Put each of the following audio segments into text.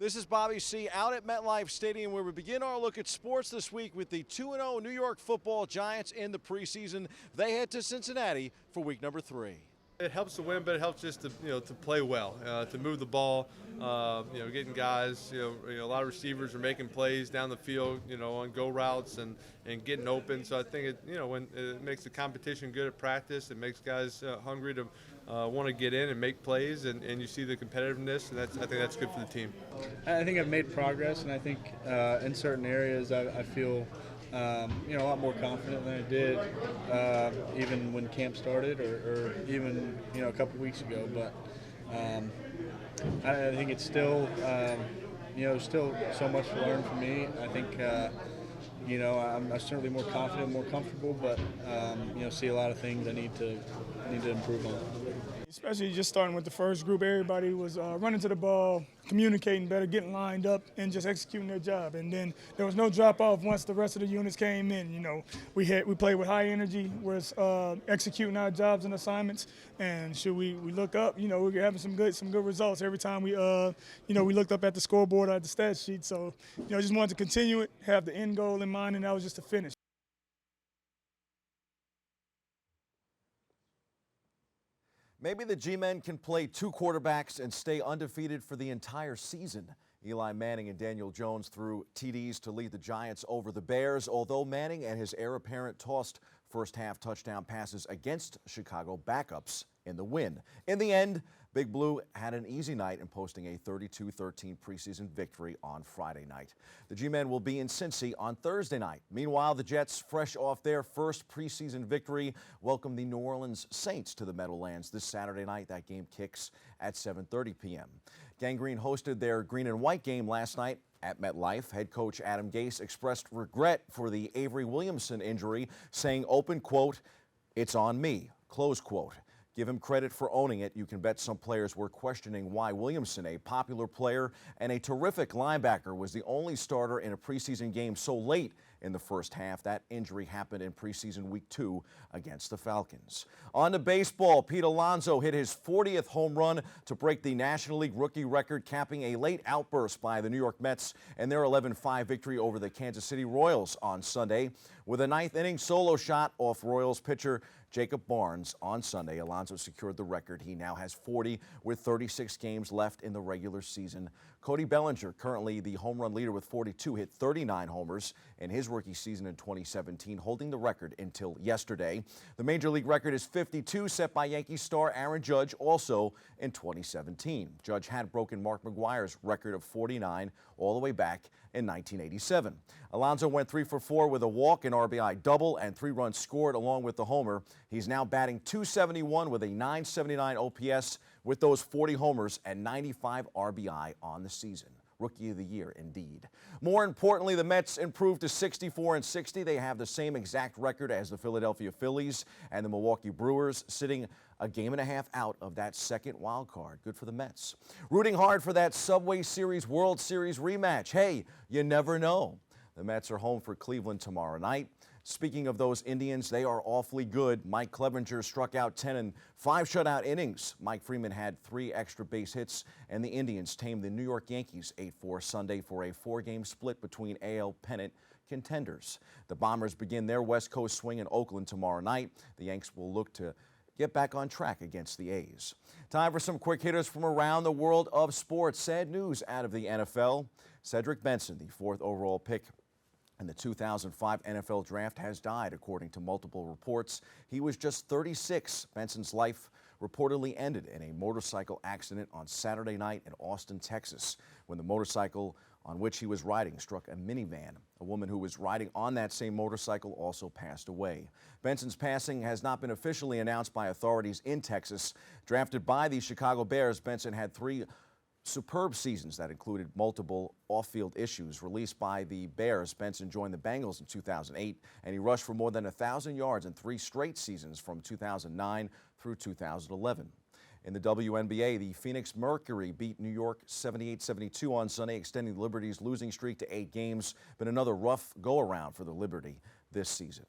This is Bobby C. out at MetLife Stadium, where we begin our look at sports this week with the 2-0 New York Football Giants in the preseason. They head to Cincinnati for week number 3. It helps to win, but it helps just to to play well, to move the ball. Getting guys. A lot of receivers are making plays down the field. On go routes and getting open. So I think when it makes the competition good at practice, it makes guys hungry to want to get in and make plays, and you see the competitiveness, and I think that's good for the team. I think I've made progress, and I think in certain areas I feel a lot more confident than I did even when camp started or even a couple weeks ago. But I think it's still still so much to learn for me. I think I'm certainly more confident, more comfortable, but see a lot of things I need to improve on. Especially just starting with the first group, everybody was running to the ball, communicating better, getting lined up, and just executing their job. And then there was no drop off once the rest of the units came in. We played with high energy, was executing our jobs and assignments. And should we look up, we were having some good results every time we we looked up at the scoreboard or at the stat sheet. So just wanted to continue it, have the end goal in mind, and that was just to finish. Maybe the G-Men can play 2 quarterbacks and stay undefeated for the entire season. Eli Manning and Daniel Jones threw TDs to lead the Giants over the Bears, although Manning and his heir apparent tossed first-half touchdown passes against Chicago backups in the win. In the end, Big Blue had an easy night in posting a 32-13 preseason victory on Friday night. The G-Men will be in Cincy on Thursday night. Meanwhile, the Jets, fresh off their first preseason victory, welcome the New Orleans Saints to the Meadowlands this Saturday night. That game kicks at 7:30 p.m. Gang Green hosted their green and white game last night at MetLife. Head coach Adam Gase expressed regret for the Avery Williamson injury, saying, open quote, "It's on me," close quote. Give him credit for owning it. You can bet some players were questioning why Williamson, a popular player and a terrific linebacker, was the only starter in a preseason game so late in the first half. That injury happened in preseason week 2 against the Falcons. On to baseball, Pete Alonso hit his 40th home run to break the National League rookie record, capping a late outburst by the New York Mets and their 11-5 victory over the Kansas City Royals on Sunday. With a 9th inning solo shot off Royals pitcher Jacob Barnes on Sunday, Alonso secured the record. He now has 40 with 36 games left in the regular season. Cody Bellinger, currently the home run leader with 42, hit 39 homers in his rookie season in 2017, holding the record until yesterday. The major league record is 52, set by Yankees star Aaron Judge, also in 2017. Judge had broken Mark McGwire's record of 49 all the way back in 1987. Alonso went 3 for 4 with a walk, an RBI double, and 3 runs scored along with the homer. He's now batting .271 with a .979 OPS with those 40 homers and 95 RBI on the season. Rookie of the year, indeed. More importantly, the Mets improved to 64-60. They have the same exact record as the Philadelphia Phillies and the Milwaukee Brewers, sitting a game and a half out of that second wild card. Good for the Mets. Rooting hard for that Subway Series World Series rematch. Hey, you never know. The Mets are home for Cleveland tomorrow night. Speaking of those Indians, they are awfully good. Mike Clevenger struck out 10 in 5 shutout innings. Mike Freeman had 3 extra base hits, and the Indians tamed the New York Yankees 8-4 Sunday for a 4-game split between AL pennant contenders. The Bombers begin their West Coast swing in Oakland tomorrow night. The Yanks will look to get back on track against the A's. Time for some quick hitters from around the world of sports. Sad news out of the NFL. Cedric Benson, the 4th overall pick in the 2005 NFL Draft, has died, according to multiple reports. He was just 36. Benson's life reportedly ended in a motorcycle accident on Saturday night in Austin, Texas, when the motorcycle on which he was riding struck a minivan. A woman who was riding on that same motorcycle also passed away. Benson's passing has not been officially announced by authorities in Texas. Drafted by the Chicago Bears, Benson had 3 superb seasons that included multiple off-field issues. Released by the Bears, Benson joined the Bengals in 2008, and he rushed for more than 1,000 yards in 3 straight seasons from 2009 through 2011. In the WNBA, the Phoenix Mercury beat New York 78-72 on Sunday, extending the Liberty's losing streak to 8 games. Been another rough go-around for the Liberty this season.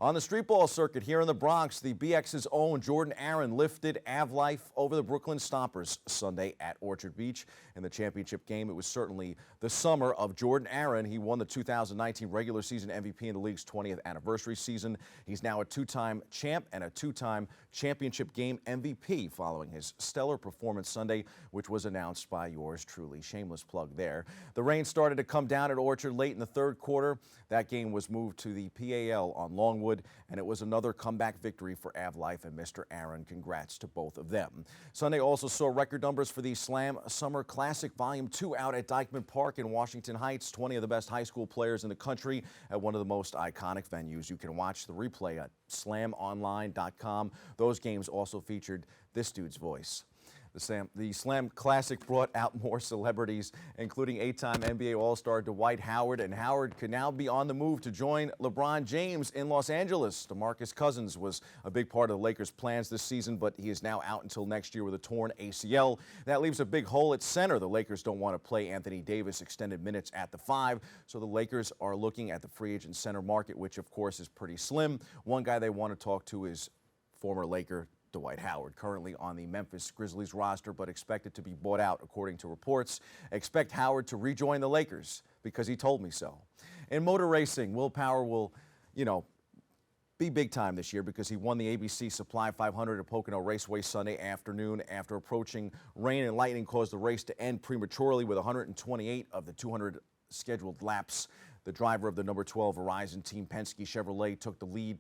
On the street ball circuit here in the Bronx, the BX's own Jordan Aaron lifted Av Life over the Brooklyn Stompers Sunday at Orchard Beach. In the championship game, it was certainly the summer of Jordan Aaron. He won the 2019 regular season MVP in the league's 20th anniversary season. He's now a two-time champ and a two-time championship game MVP following his stellar performance Sunday, which was announced by yours truly. Shameless plug there. The rain started to come down at Orchard late in the third quarter. That game was moved to the PAL on Longwood, and it was another comeback victory for Av Life and Mr. Aaron. Congrats to both of them. Sunday also saw record numbers for the Slam Summer Classic Volume 2 out at Dyckman Park in Washington Heights. 20 of the best high school players in the country at one of the most iconic venues. You can watch the replay at slamonline.com. Those games also featured this dude's voice. The Slam Classic brought out more celebrities, including 8-time NBA All-Star Dwight Howard, and Howard could now be on the move to join LeBron James in Los Angeles. DeMarcus Cousins was a big part of the Lakers' plans this season, but he is now out until next year with a torn ACL. That leaves a big hole at center. The Lakers don't want to play Anthony Davis extended minutes at the 5, so the Lakers are looking at the free agent center market, which of course is pretty slim. One guy they want to talk to is former Laker Dwight Howard, currently on the Memphis Grizzlies roster, but expected to be bought out, according to reports. Expect Howard to rejoin the Lakers because he told me so. In motor racing, Will Power will, be big time this year because he won the ABC Supply 500 at Pocono Raceway Sunday afternoon after approaching rain and lightning caused the race to end prematurely with 128 of the 200 scheduled laps. The driver of the number 12 Verizon Team Penske Chevrolet took the lead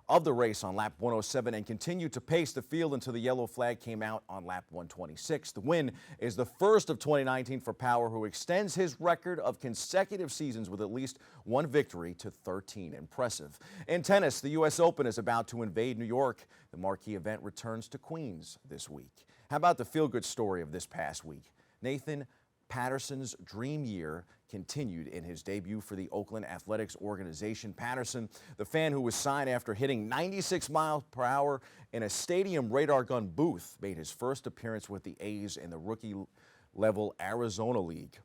of the race on lap 107 and continued to pace the field until the yellow flag came out on lap 126. The win is the first of 2019 for Power, who extends his record of consecutive seasons with at least one victory to 13. Impressive. In tennis, the U.S. Open is about to invade New York. The marquee event returns to Queens this week. How about the feel-good story of this past week? Nathan Patterson's dream year continued in his debut for the Oakland Athletics organization. Patterson, the fan who was signed after hitting 96 miles per hour in a stadium radar gun booth, made his first appearance with the A's in the rookie-level Arizona League.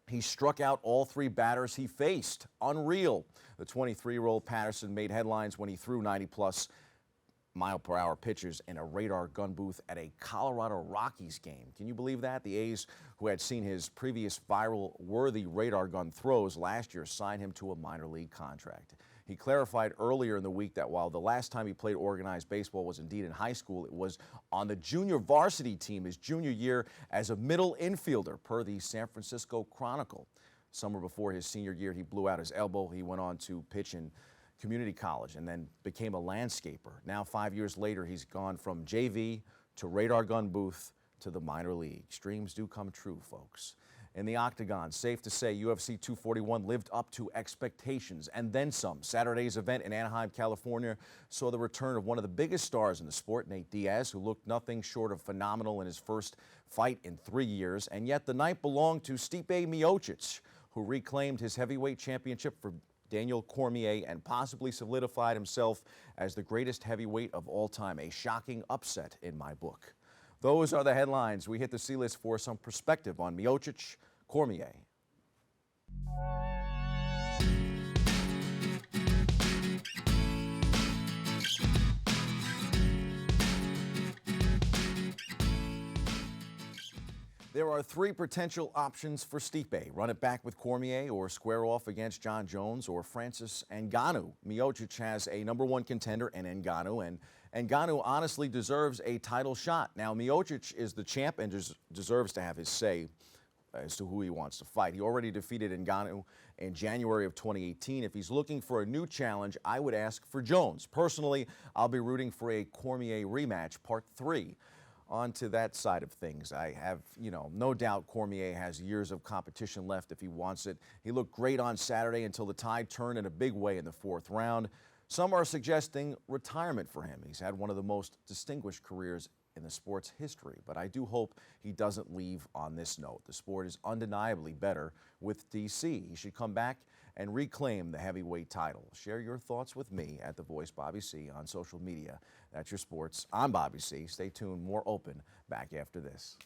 He struck out all 3 batters he faced. Unreal. The 23-year-old Patterson made headlines when he threw 90-plus mile-per-hour pitches in a radar gun booth at a Colorado Rockies game. Can you believe that? The A's, who had seen his previous viral-worthy radar gun throws last year, signed him to a minor league contract. He clarified earlier in the week that while the last time he played organized baseball was indeed in high school, it was on the junior varsity team his junior year as a middle infielder, per the San Francisco Chronicle. Summer before his senior year, he blew out his elbow. He went on to pitch in community college and then became a landscaper. Now 5 years later, he's gone from JV to radar gun booth to the minor leagues. Dreams do come true, folks. In the octagon, safe to say UFC 241 lived up to expectations and then some. Saturday's event in Anaheim, California saw the return of one of the biggest stars in the sport, Nate Diaz, who looked nothing short of phenomenal in his first fight in 3 years. And yet the night belonged to Stipe Miocic, who reclaimed his heavyweight championship for Daniel Cormier and possibly solidified himself as the greatest heavyweight of all time. A shocking upset in my book. Those are the headlines. We hit the C-list for some perspective on Miocic, Cormier. There are 3 potential options for Stipe: run it back with Cormier, or square off against John Jones or Francis Ngannou. Miocic has a #1 contender in Ngannou, and Ngannou honestly deserves a title shot. Now, Miocic is the champ and deserves to have his say as to who he wants to fight. He already defeated Ngannou in January of 2018. If he's looking for a new challenge, I would ask for Jones. Personally, I'll be rooting for a Cormier rematch, part 3. On to that side of things, I have, no doubt Cormier has years of competition left if he wants it. He looked great on Saturday until the tide turned in a big way in the 4th round. Some are suggesting retirement for him. He's had one of the most distinguished careers in the sport's history, but I do hope he doesn't leave on this note. The sport is undeniably better with DC. He should come back and reclaim the heavyweight title. Share your thoughts with me at The Voice Bobby C on social media. That's your sports. I'm Bobby C. Stay tuned. More Open back after this.